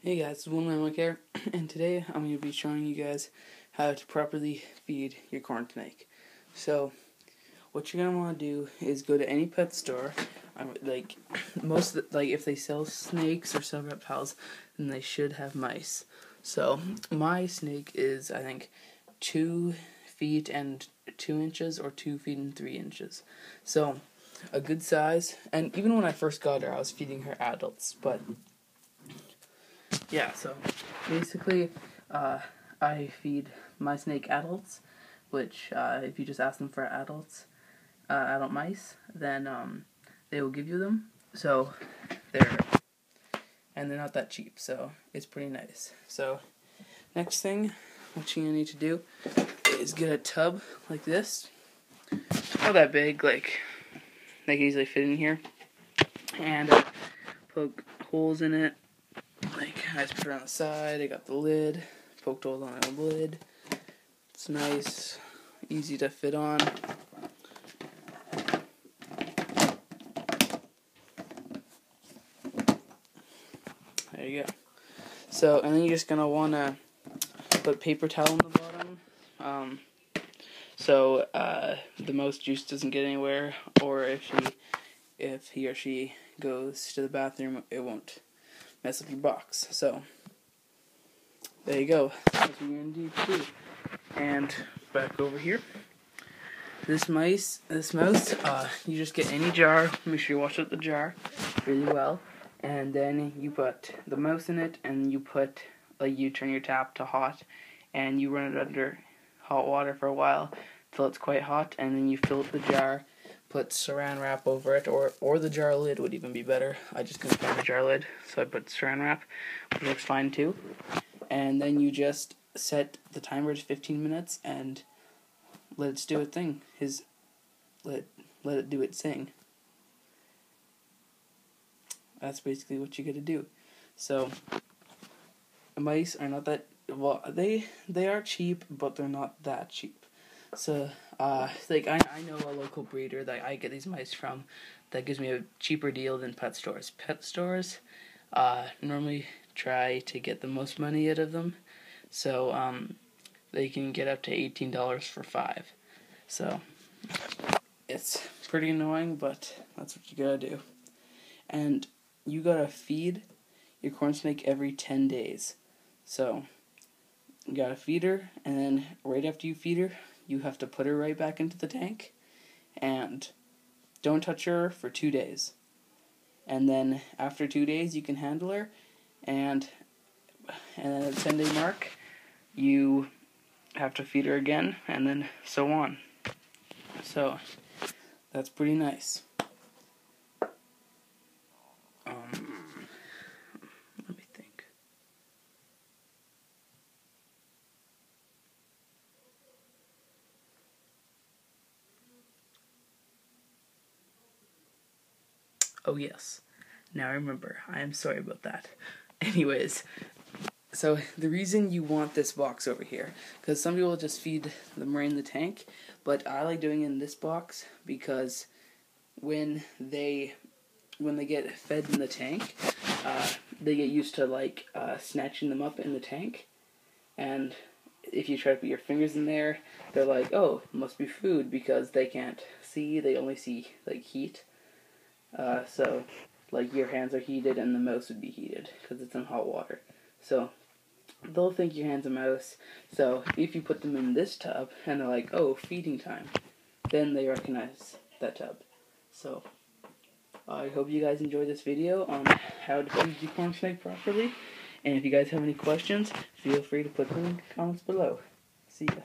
Hey guys, it's One here, and today I'm going to be showing you guys how to properly feed your corn snake. So, what you're going to want to do is go to any pet store. If they sell snakes or sell reptiles, then they should have mice. So, my snake is, I think, 2 feet and 2 inches or 2 feet and 3 inches. So, a good size, and even when I first got her, I was feeding her adults, but yeah, so basically, I feed my snake adults, which, if you just ask them for adult mice, then, they will give you them, so they're not that cheap, so it's pretty nice. So, next thing, what you're gonna need to do is get a tub like this, not that big, like, they can easily fit in here, and, poke holes in it. I just put it on the side, I got the lid, poked holes on the lid. It's nice, easy to fit on. There you go. So, and then you're just going to want to put paper towel on the bottom, so the mouse juice doesn't get anywhere, or if he or she goes to the bathroom, it won't mess up your box. So there you go. That's what you're gonna do too. And back over here, this mouse, you just get any jar. Make sure you wash out the jar really well, and then you put the mouse in it, and you turn your tap to hot, and you run it under hot water for a while till it's quite hot, and then you fill up the jar. Put saran wrap over it, or the jar lid would even be better. I just couldn't find the jar lid, so I put saran wrap, which works fine too. And then you just set the timer to 15 minutes and let it do its thing. Let it do its thing. That's basically what you got to do. So, mice are not that well. They are cheap, but they're not that cheap. So, I know a local breeder that I get these mice from that gives me a cheaper deal than pet stores. Pet stores normally try to get the most money out of them, so they can get up to $18 for 5. So, it's pretty annoying, but that's what you gotta do. And you gotta feed your corn snake every 10 days. So, you gotta feed her, and then right after you feed her, you have to put her right back into the tank, and don't touch her for 2 days. And then after 2 days, you can handle her, and then at the 10-day mark, you have to feed her again, and then so on. So, that's pretty nice. Let me think. Oh yes, now I remember. I am sorry about that. Anyways, so the reason you want this box over here, because some people just feed them right in the tank, but I like doing it in this box because when they get fed in the tank, they get used to snatching them up in the tank, and if you try to put your fingers in there, they're like, oh, it must be food, because they can't see, they only see heat. So, your hands are heated and the mouse would be heated because it's in hot water. So, they'll think your hand's a mouse. So, if you put them in this tub and they're like, oh, feeding time, then they recognize that tub. So, I hope you guys enjoyed this video on how to feed your corn snake properly. And if you guys have any questions, feel free to put them in the comments below. See ya.